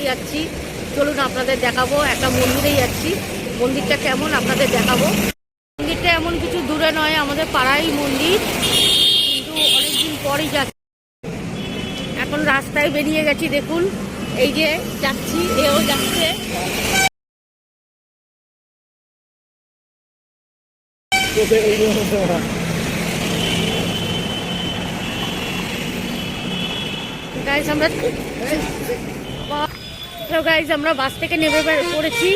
মন্দিরে যাচ্ছি, চলুন আপনাদের দেখাবো। একটা মন্দিরেই যাচ্ছি, মন্দিরটা কেমন আপনাদের দেখাবো। মন্দিরটা এমন কিছু দূরে নয়, আমাদের পাড়াই মন্দির, কিন্তু অনেকদিন পরই যাচ্ছি। এখন রাস্তায় বেরিয়ে গেছি, দেখুন এই যে যাচ্ছি, এও যাচ্ছে। আমরা বাস থেকে নেমে পড়েছি,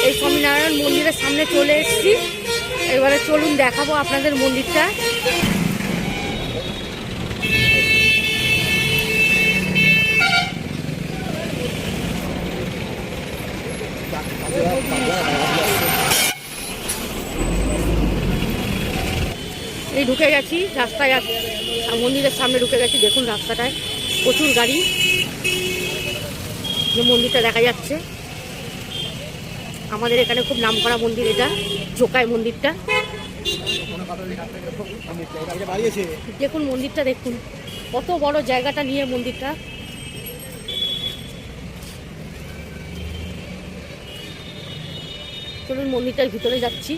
এই স্বামীনারায়ণ মন্দিরের সামনে চলে এসেছি। এবারে চলুন দেখাবো আপনাদের মন্দিরটা। এই ঢুকে গেছি রাস্তায়, মন্দিরের সামনে ঢুকে গেছি। দেখুন রাস্তাটায় প্রচুর গাড়ি, যে মন্দিরটা দেখা যাচ্ছে। আমাদের এখানে খুব নামকরা মন্দির এটা, জোকাই মন্দিরটা। দেখুন মন্দিরটা, দেখুন কত বড় জায়গাটা নিয়ে মন্দিরটা। চলুন মন্দিরটার ভিতরে যাচ্ছি।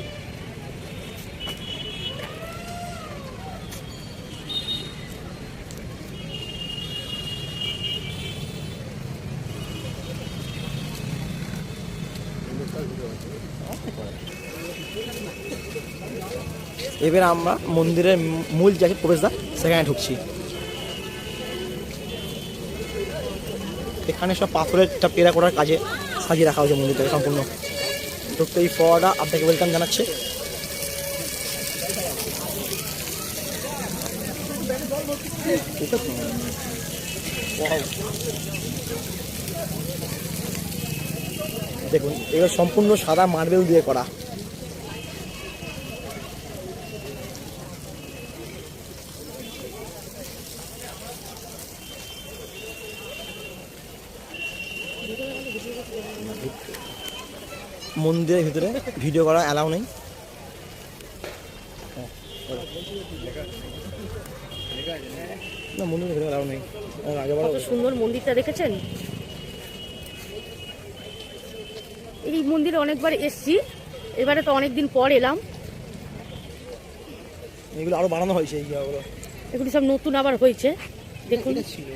এবার আমরা মন্দিরের মূল যে প্রবেশদ্বার সেখানে ঢুকছি। এখানে সব পাথরের টেরা করার কাজে সাজিয়ে রাখা হয়েছে মন্দিরটাকে সম্পূর্ণ। ঢুকতে এই ফোয়ারাটা আপনাকে ওয়েলকাম জানাচ্ছে। দেখুন এবার সম্পূর্ণ সাদা মার্বেল দিয়ে করা। মন্দিরের ভিতরে ভিডিও করা অ্যালাউ নেই। না, মন্দিরের ভিতরে অ্যালাউ নেই। কত সুন্দর মন্দিরটা দেখেছেন। এই মন্দিরে অনেকবার এসছি, এবারে তো অনেকদিন পর এলাম। এগুলো আরো বানানো হয়েছে, এই জায়গাগুলো এগুলি সব নতুন আবার হয়েছে। দেখুন ছিল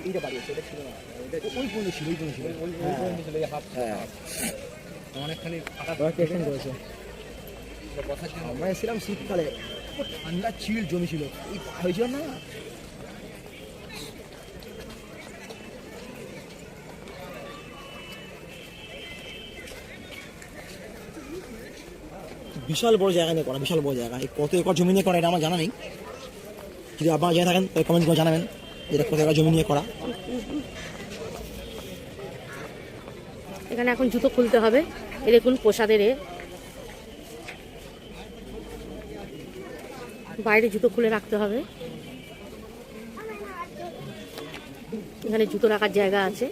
এইটা বাড়ি আছে, এটা ছিল না, ওই পর্যন্ত ছিল, ওই পর্যন্ত ছিল, ওই পর্যন্ত ছিল অনেকখানি এক্সটেন্ড করেছে। আমরা এসেছিলাম শীতকালে, ঠান্ডা চিল জমেছিল, এই হয়েছিল না। বিশাল বড় জায়গা নিয়ে করা, বিশাল বড় জায়গা। এই কত একর জমি নিয়ে করা এটা আমার জানা নেই। যদি আপনারা জেনে থাকেন তাহলে কমেন্ট করে জানাবেন এটা কত একর জমি নিয়ে করা। এখানে এখন জুতো খুলতে হবে। এ দেখুন প্রসাদের বাইরে জুতো খুলে রাখতে হবে। এখানে জুতো রাখার জায়গা আছে।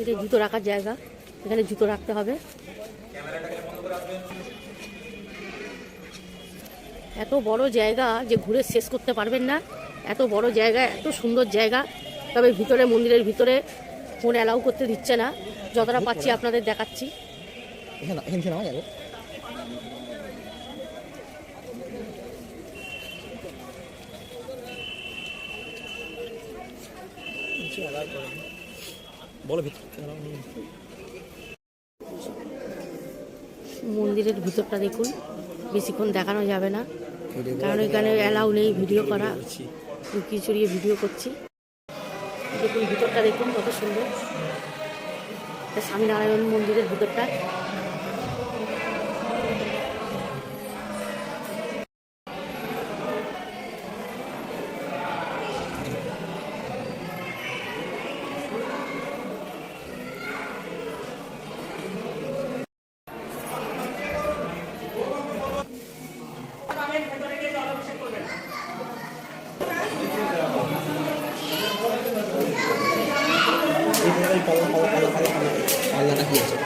এটা জুতো রাখার জায়গা, এখানে জুতো রাখতে হবে। এত বড় জায়গা যে ঘুরে শেষ করতে পারবেন না, এত বড় জায়গা, এত সুন্দর জায়গা। তবে ভিতরে, মন্দিরের ভিতরে ফোন অ্যালাউ করতে দিচ্ছে না। যতটা পাচ্ছি আপনাদের দেখাচ্ছি। মন্দিরের ভিতরটা দেখুন, বেশিক্ষণ দেখানো যাবে না, কারণ এখানে অ্যালাউ নেই ভিডিও করা। লুকিয়ে চড়িয়ে ভিডিও করছি। দেখুন ভিতরটা, দেখুন কত সুন্দর স্বামীনারায়ণ মন্দিরের ভিতরটা। পাল্লাটা কি আছে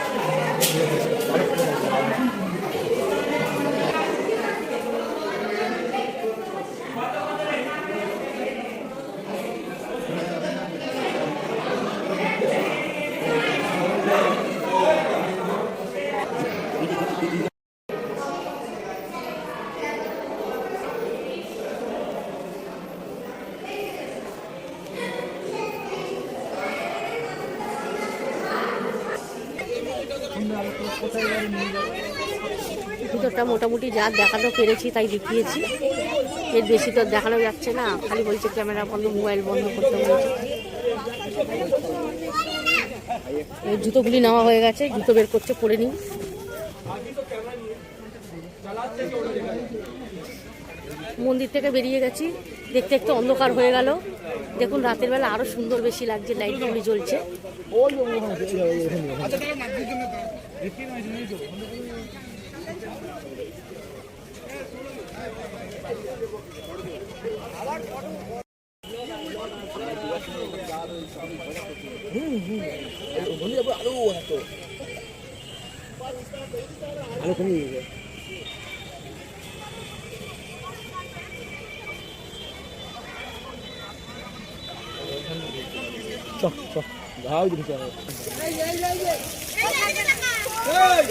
ভিতরটা মোটামুটি যা দেখানো পেরেছি তাই দেখিয়েছি, এর বেশি তো দেখানো যাচ্ছে না, খালি বলছে ক্যামেরা বন্ধ, মোবাইল বন্ধ করতে বলছে। এই জুতোগুলি নেওয়া হয়ে গেছে, জুতো বের করছে, পরে নিই। মন্দির থেকে বেরিয়ে গেছি, দেখতে দেখতে অন্ধকার হয়ে গেল। দেখুন রাতের বেলা আরো সুন্দর বেশি লাগছে, লাইটগুলি জ্বলছে। আলো কমিয়ে দিয়েছে।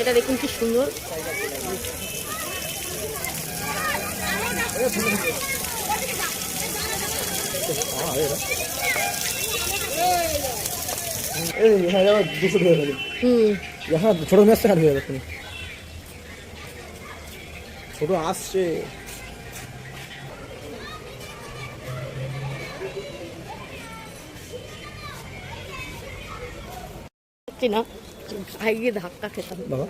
এটা দেখুন কি সুন্দর। ছোট মেয়ে আসছে, খারাপ হয়ে যাবে। ছোট আসছে, না ভাই গিয়ে ধাক্কা খেতাম। বাবা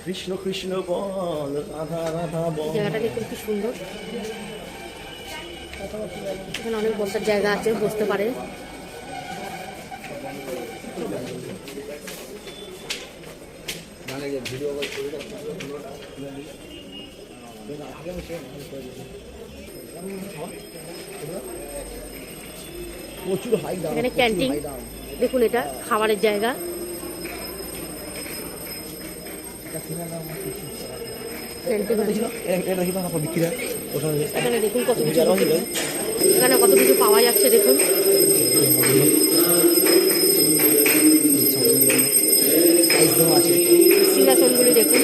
কৃষ্ণ কৃষ্ণ বল, রাধা রাধা বল। জায়গাটা দেখুন কি সুন্দর, এখানে অনেক বসার জায়গা আছে, বসতে পারে। প্রচুর হাই দাম, এখানে ক্যান্টিন দেখুন, এটা খাবারের জায়গা। এখানে দেখুন কত কিছু, এখানে কত কিছু পাওয়া যাচ্ছে দেখুন। সিংহাসনগুলি দেখুন,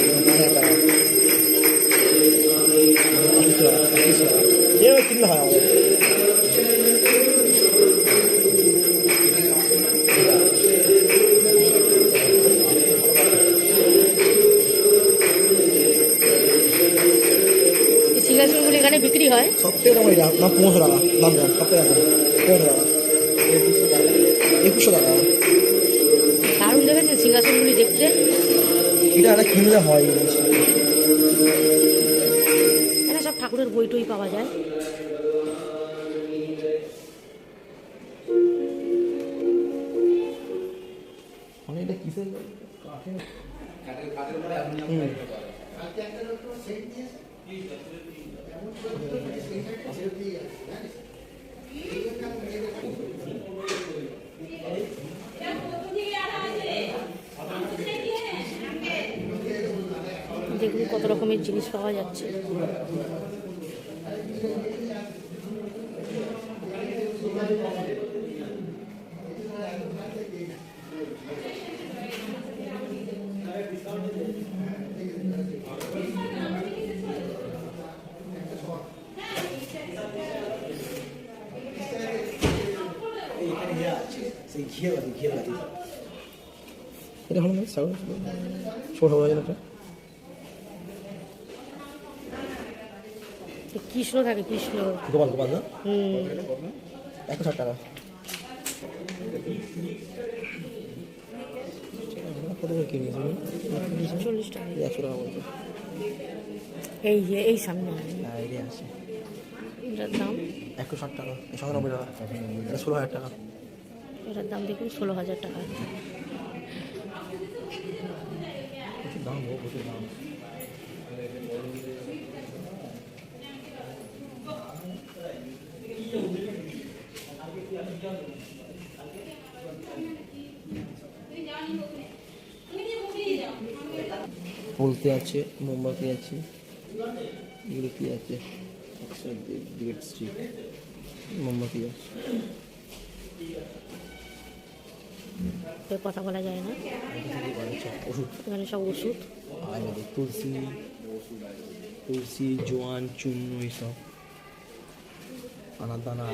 সিংহাসনগুলি এখানে বিক্রি হয়। সবথেকে দাম এটা না, 1500 টাকা দাম, সবথেকে দাম 1500 টাকা, 2100 টাকা। দারুণ দেখেছেন সিংহাসনগুলি দেখতে। এটা একটা কিনলে হয়। এখানে সব ঠাকুরের বই টই পাওয়া যায়। এটা কিসের দেখুন কত রকমের জিনিস পাওয়া যাচ্ছে। এটা হলো না ছাগল, ছোট হওয়া যায়। কৃষ্ণ থাকে, কৃষ্ণ গোপাল, গোপাল না, 160 টাকা। কত করে কিনেছি? 40 টাকা। 100 টাকা বলছে। এই যে এই সামনে আছে, এটার দাম 160 টাকা, 190 টাকা, 16,000 টাকা। এটার দাম দেখুন 16,000 টাকা। প্রচুর দাম, প্রচুর দাম। বলতে আছে, মোমবাতি আছে, এগুলো কি আছে? ব্রেড স্টিক, মোমবাতি আছে। কথা বলা যায় না, ওষুধ, এখানে সব ওষুধ। তুলসী, তুলসী, জোয়ান, চূর্ণ, এইসব। আনাদানা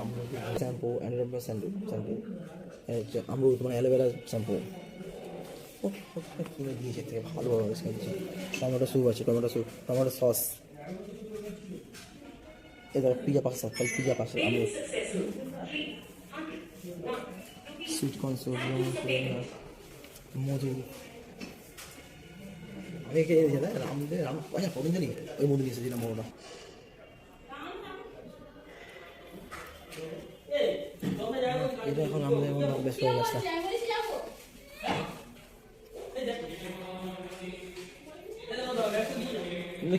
আমলকি শ্যাম্পু অ্যান্ড্রয়েড শ্যাম্পু হচ্ছে আমরুদ মানে অ্যালোভেরা শ্যাম্পু কিনে দিয়েছে থেকে ভালোভাবে খেয়েছি। টমেটো স্যুপ আছে, টমেটো সস, এবার পিজা পাস্তা আমরুদ সুইট কর্ন স্যুপ মধু। আমি খেয়ে দিয়েছি রাম আচ্ছা কদিন জানি ওই মধু নিয়ে এসেছিলাম মধুটা। এটা এখন আমাদের বেশ হয়ে গেছে।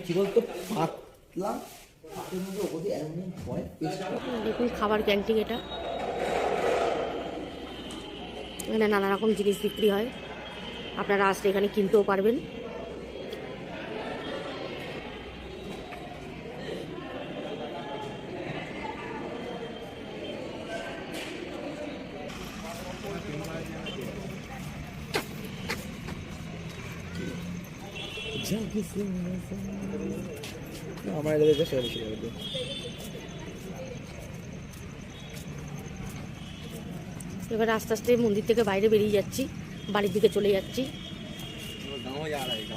কি বলতো পাতলা দেখুন খাবার ক্যান্টিন এটা, এখানে নানা রকম জিনিস বিক্রি হয়, আপনারা আসলে এখানে কিনতেও পারবেন। আমার এটা দেখে সেটা বেশি লাগবে। এবার আস্তে আস্তে মন্দির থেকে বাইরে বেরিয়ে যাচ্ছি, বাড়ির দিকে চলে যাচ্ছি।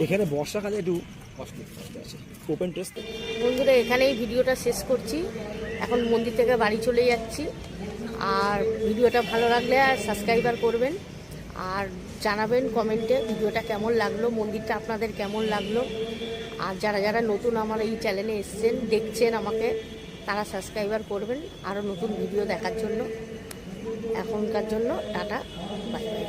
এখানে বর্ষাকালে একটু আছে ওপেন টেস্ট। বন্ধুরা এখানেই ভিডিওটা শেষ করছি, এখন মন্দির থেকে বাড়ি চলে যাচ্ছি। আর ভিডিওটা ভালো লাগলে আর সাবস্ক্রাইবার করবেন, আর জানাবেন কমেন্টে ভিডিওটা কেমন লাগলো, মন্দিরটা আপনাদের কেমন লাগলো। আর যারা যারা নতুন আমার এই চ্যানেলে এসেছেন দেখছেন আমাকে, তারা সাবস্ক্রাইবার করবেন আরও নতুন ভিডিও দেখার জন্য। এখনকার জন্য টাটা, বাই বাই।